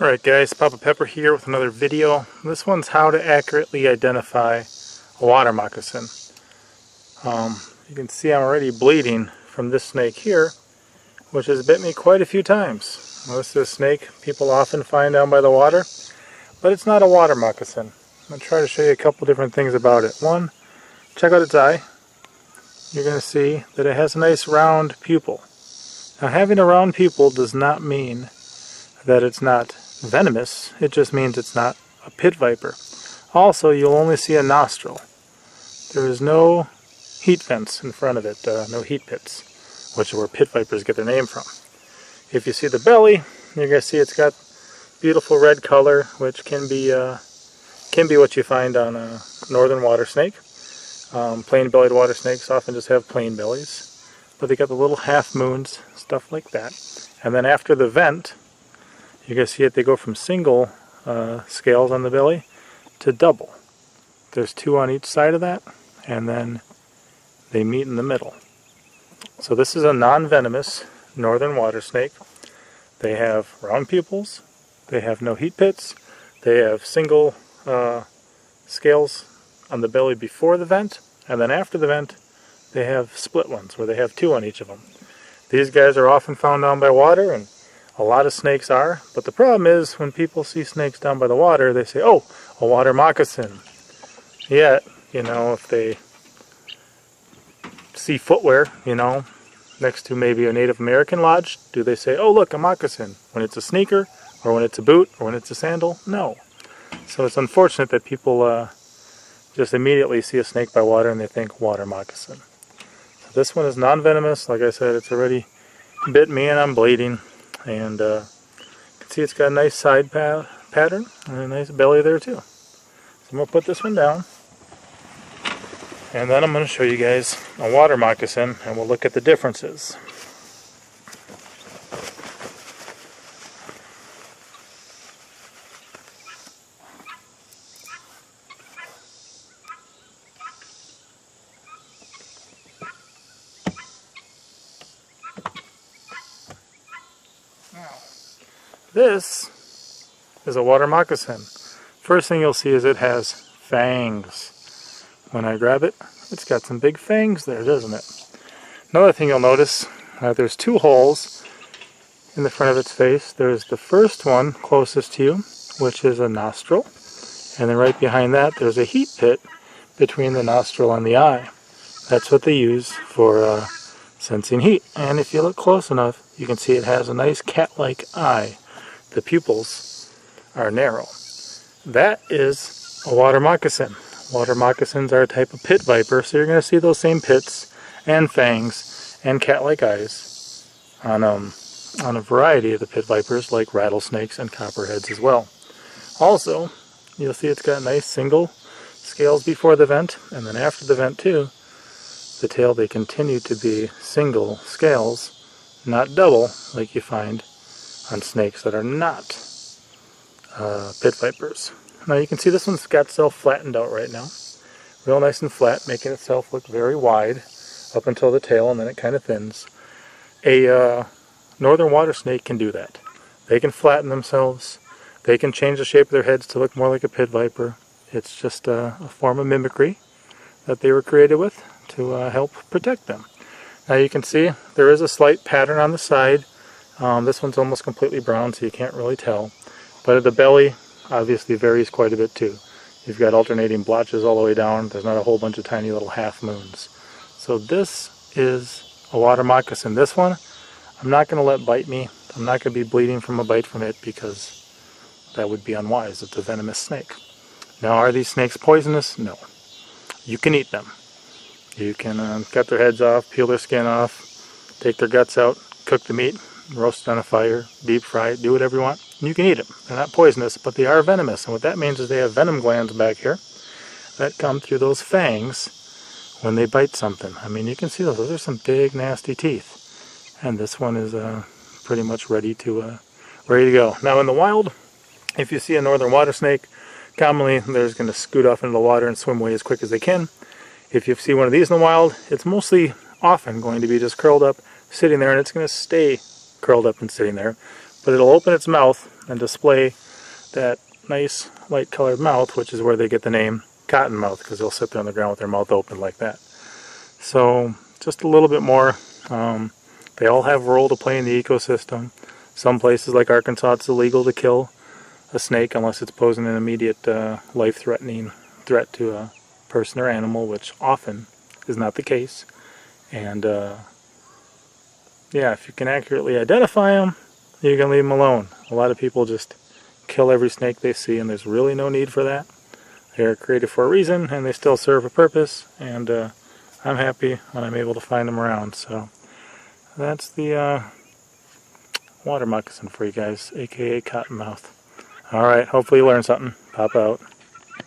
Alright guys, Papa Pepper here with another video. This one's how to accurately identify a water moccasin. You can see I'm already bleeding from this snake here, which has bit me quite a few times. Well, this is a snake people often find down by the water, but it's not a water moccasin. I'm going to try to show you a couple different things about it. One, check out its eye. You're going to see that it has a nice round pupil. Now having a round pupil does not mean that it's not venomous, it just means it's not a pit viper. Also, you'll only see a nostril. There is no heat vents in front of it, no heat pits, which is where pit vipers get their name from. If you see the belly, you're going to see it's got beautiful red color, which can be what you find on a northern water snake. Plain-bellied water snakes often just have plain bellies, but they got the little half moons, stuff like that. And then after the vent, you can see it, they go from single scales on the belly to double. There's two on each side of that, and then they meet in the middle. So this is a non-venomous northern water snake. They have round pupils, they have no heat pits, they have single scales on the belly before the vent, and then after the vent they have split ones where they have two on each of them. These guys are often found down by water, and a lot of snakes are, but the problem is when people see snakes down by the water, they say, oh, a water moccasin. Yet, you know, if they see footwear, you know, next to maybe a Native American lodge, do they say, oh, look, a moccasin, when it's a sneaker, or when it's a boot, or when it's a sandal? No. So it's unfortunate that people just immediately see a snake by water and they think water moccasin. So this one is non-venomous. Like I said, it's already bit me and I'm bleeding. And you can see it's got a nice side pattern and a nice belly there too. So I'm going to put this one down. And then I'm going to show you guys a water moccasin and we'll look at the differences. This is a water moccasin. First thing you'll see is it has fangs. When I grab it, it's got some big fangs there, doesn't it? Another thing you'll notice, there's two holes in the front of its face. There's the first one closest to you, which is a nostril. And then right behind that, there's a heat pit between the nostril and the eye. That's what they use for sensing heat. And if you look close enough, you can see it has a nice cat-like eye. The pupils are narrow. That is a water moccasin. Water moccasins are a type of pit viper, so you're going to see those same pits and fangs and cat-like eyes on a variety of the pit vipers like rattlesnakes and copperheads as well. Also, you'll see it's got nice single scales before the vent, and then after the vent too, the tail, they continue to be single scales, not double like you find on snakes that are not pit vipers. Now you can see this one's got itself flattened out right now. Real nice and flat, making itself look very wide up until the tail, and then it kind of thins. A northern water snake can do that. They can flatten themselves. They can change the shape of their heads to look more like a pit viper. It's just a form of mimicry that they were created with to help protect them. Now you can see there is a slight pattern on the side. This one's almost completely brown, so you can't really tell. But the belly obviously varies quite a bit too. You've got alternating blotches all the way down. There's not a whole bunch of tiny little half moons. So this is a water moccasin. This one, I'm not going to let bite me. I'm not going to be bleeding from a bite from it because that would be unwise. It's a venomous snake. Now, are these snakes poisonous? No. You can eat them. You can cut their heads off, peel their skin off, take their guts out, cook the meat, roast it on a fire, deep fry it, do whatever you want. You can eat them. They're not poisonous, but they are venomous. And what that means is they have venom glands back here that come through those fangs when they bite something. I mean, you can see those. Those are some big, nasty teeth. And this one is pretty much ready to go. Now, in the wild, if you see a northern water snake, commonly they're just going to scoot off into the water and swim away as quick as they can. If you see one of these in the wild, it's mostly often going to be just curled up, sitting there, and it's going to stay curled up and sitting there. but it'll open its mouth and display that nice light colored mouth, which is where they get the name Cottonmouth, because they'll sit there on the ground with their mouth open like that. So just a little bit more. They all have a role to play in the ecosystem. Some places like Arkansas, it's illegal to kill a snake unless it's posing an immediate life-threatening threat to a person or animal, which often is not the case. And yeah, if you can accurately identify them, you can leave them alone. A lot of people just kill every snake they see, and there's really no need for that. They're created for a reason, and they still serve a purpose, and I'm happy when I'm able to find them around. So that's the water moccasin for you guys, aka Cottonmouth. Alright, hopefully you learned something. Pop out.